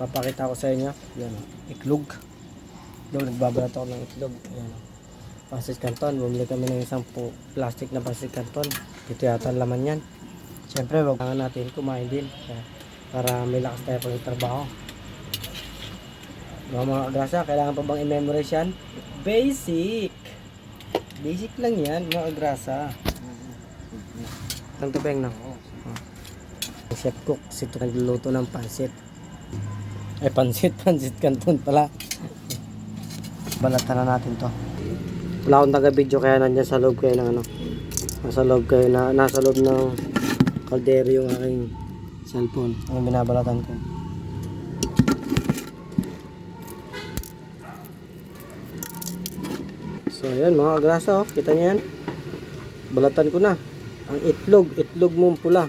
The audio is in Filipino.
Papakita ko sa inyo. Yan, itlog. Doon, nagbabalat ako ng itlog. Yan. Pancit Canton. Bumili kami ng isang plastic na Pancit Canton. Ito yata ang laman yan. Siyempre, wag natin kumain din. Para may lakas tayo pag trabaho. Mga agrasa, kailangan pa bang i-memorize yan? Basic! Basic lang yan, mga agrasa. Tanto peng, no? Chef cook, si ito nagluluto ng pansit. Ay, pansit Canton pala. Balatan na natin to. Wala akong taga-video kaya nandyan sa loob kayo ng ano. Nasa loob kayo nasa loob ng kaldero yung aking cellphone. Ang binabalatan ko. So, ayan mga agrasa, oh. Kita niyo yan. Balatan ko na. Ang itlog mong pula.